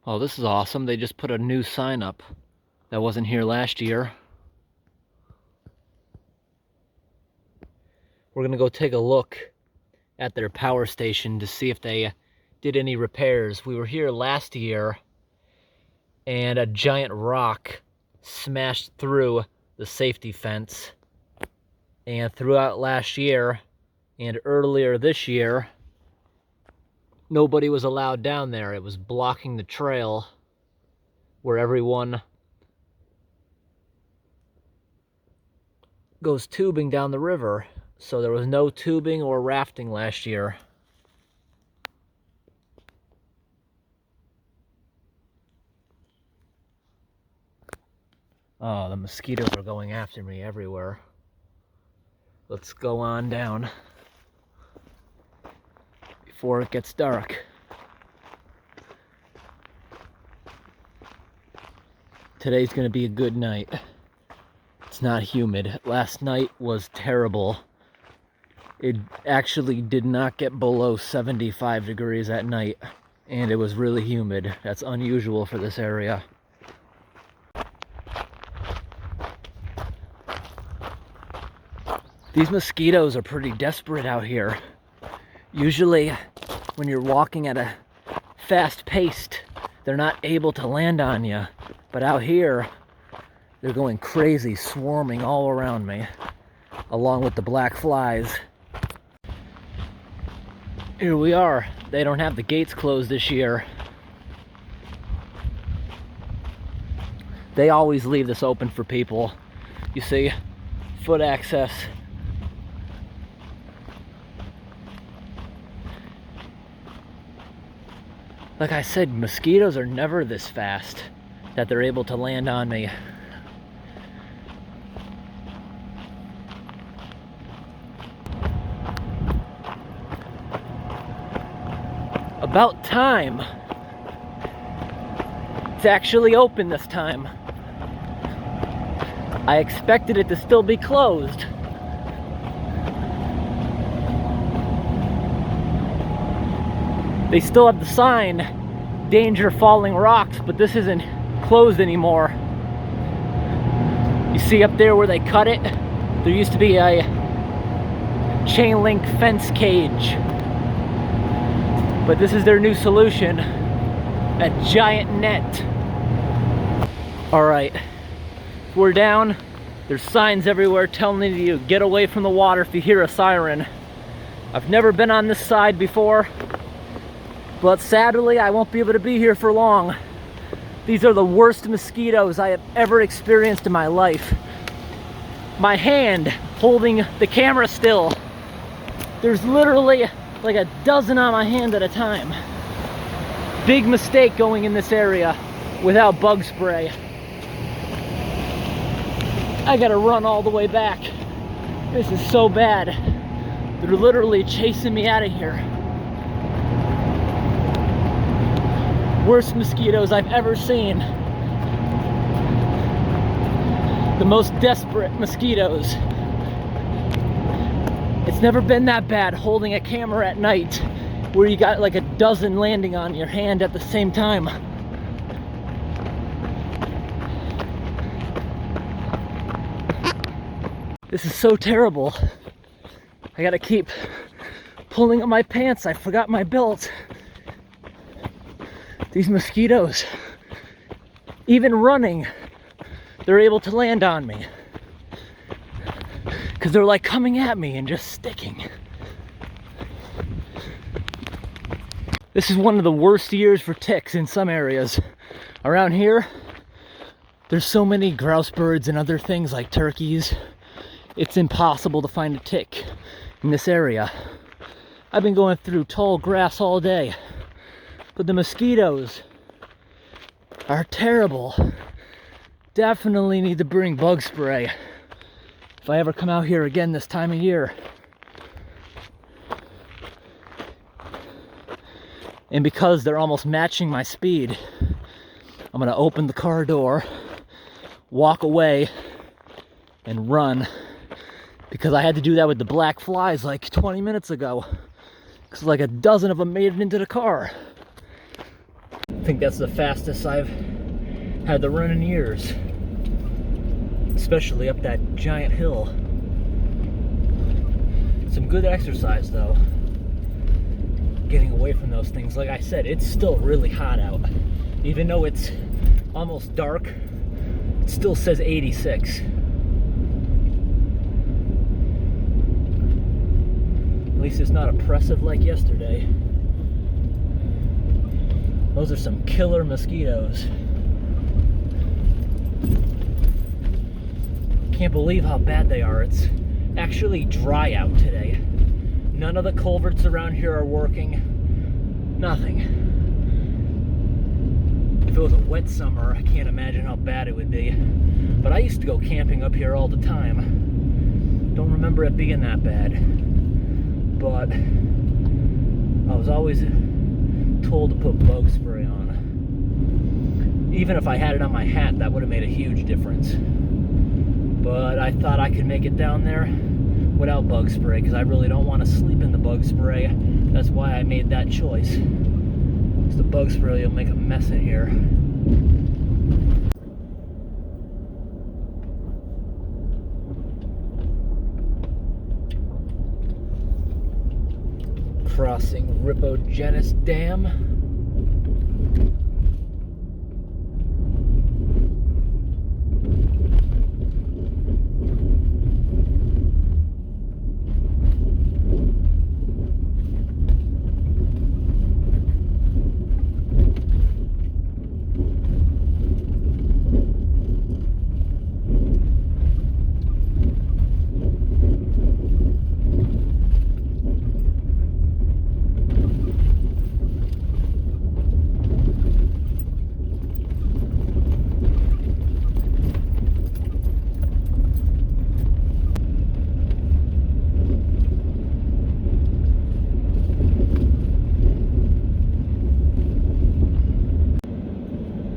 Oh, this is awesome. They just put a new sign up that wasn't here last year. We're gonna go take a look at their power station to see if they did any repairs. We were here last year and a giant rock smashed through the safety fence. And throughout last year and earlier this year, nobody was allowed down there. It was blocking the trail where everyone goes tubing down the river. So there was no tubing or rafting last year. Oh, the mosquitoes are going after me everywhere. Let's go on down before it gets dark. Today's gonna be a good night. It's not humid. Last night was terrible. It actually did not get below 75 degrees at night, and it was really humid. That's unusual for this area. These mosquitoes are pretty desperate out here. Usually, when you're walking at a fast pace, they're not able to land on you. But out here, they're going crazy, swarming all around me, along with the black flies. Here we are. They don't have the gates closed this year. They always leave this open for people. You see, foot access. Like I said, mosquitoes are never this fast that they're able to land on me. About time. It's actually open this time. I expected it to still be closed. They still have the sign, danger falling rocks, but this isn't closed anymore. You see up there where they cut it? There used to be a chain link fence cage. But this is their new solution, a giant net. All right, we're down. There's signs everywhere telling you to get away from the water if you hear a siren. I've never been on this side before, but sadly I won't be able to be here for long. These are the worst mosquitoes I have ever experienced in my life. My hand holding the camera still, there's literally like a dozen on my hand at a time. Big mistake going in this area without bug spray. I gotta run all the way back. This is so bad. They're literally chasing me out of here. Worst mosquitoes I've ever seen. The most desperate mosquitoes. It's never been that bad holding a camera at night where you got like a dozen landing on your hand at the same time. This is so terrible. I gotta keep pulling up my pants. I forgot my belt. These mosquitoes, even running, they're able to land on me. Because they're like coming at me and just sticking. This is one of the worst years for ticks in some areas. Around here, there's so many grouse birds and other things like turkeys. It's impossible to find a tick in this area. I've been going through tall grass all day, but the mosquitoes are terrible. Definitely need to bring bug spray if I ever come out here again this time of year. And because they're almost matching my speed, I'm gonna open the car door, walk away, and run. Because I had to do that with the black flies like 20 minutes ago. Because like a dozen of them made it into the car. I think that's the fastest I've had to run in years, especially up that giant hill. Some good exercise though, getting away from those things. Like I said, it's still really hot out. Even though it's almost dark, it still says 86. At least it's not oppressive like yesterday. Those are some killer mosquitoes. Can't believe how bad they are. It's actually dry out today. None of the culverts around here are working. Nothing. If it was a wet summer, I can't imagine how bad it would be. But I used to go camping up here all the time. Don't remember it being that bad. But I was always told to put bug spray on. Even if I had it on my hat, that would have made a huge difference. But I thought I could make it down there without bug spray, because I really don't want to sleep in the bug spray. That's why I made that choice. Because the bug spray will make a mess in here. Crossing Ripogenis Dam.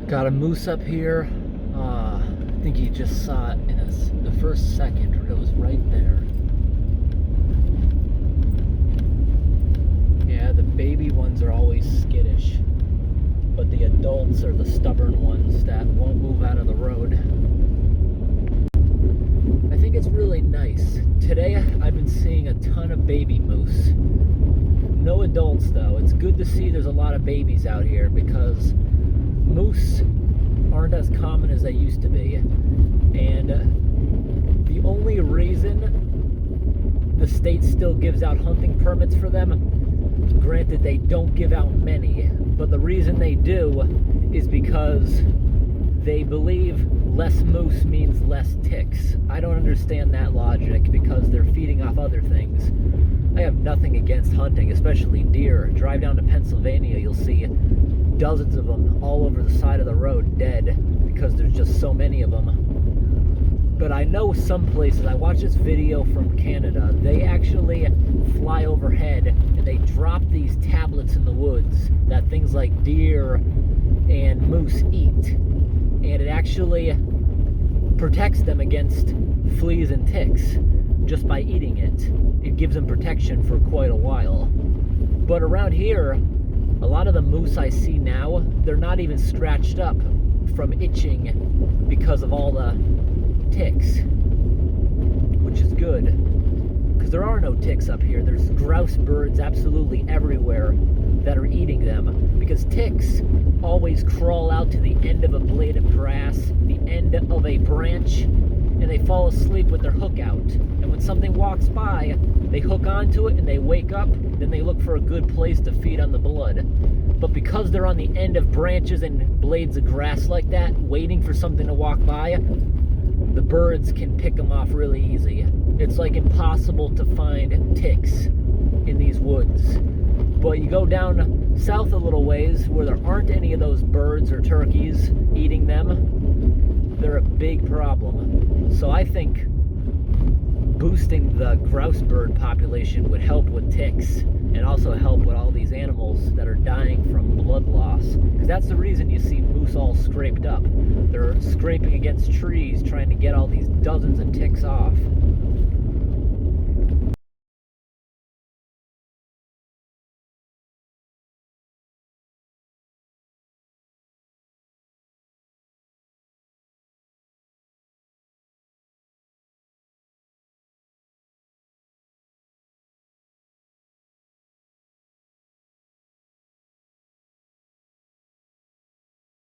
Got a moose up here. I think you just saw it in the first second. It was right there. Yeah, the baby ones are always skittish, but the adults are the stubborn ones that won't move out of the road. I think it's really nice. Today I've been seeing a ton of baby moose. No adults though. It's good to see there's a lot of babies out here, because moose aren't as common as they used to be, and the only reason the state still gives out hunting permits for them, granted they don't give out many, but the reason they do is because they believe less moose means less ticks. I don't understand that logic, because they're feeding off other things. I have nothing against hunting, especially deer. Drive down to Pennsylvania, you'll see dozens of them all over the side of the road dead, because there's just so many of them. But I know some places, I watched this video from Canada, they actually fly overhead and they drop these tablets in the woods that things like deer and moose eat, and it actually protects them against fleas and ticks just by eating it. It gives them protection for quite a while. But around here, a lot of the moose I see now, they're not even scratched up from itching because of all the ticks, which is good, because there are no ticks up here. There's grouse birds absolutely everywhere that are eating them, because ticks always crawl out to the end of a blade of grass, the end of a branch, and they fall asleep with their hook out. And when something walks by, they hook onto it and they wake up, then they look for a good place to feed on the blood. But because they're on the end of branches and blades of grass like that, waiting for something to walk by, the birds can pick them off really easy. It's like impossible to find ticks in these woods. But you go down south a little ways where there aren't any of those birds or turkeys eating them, they're a big problem. So I think boosting the grouse bird population would help with ticks, and also help with all these animals that are dying from blood loss. Because that's the reason you see moose all scraped up. They're scraping against trees trying to get all these dozens of ticks off.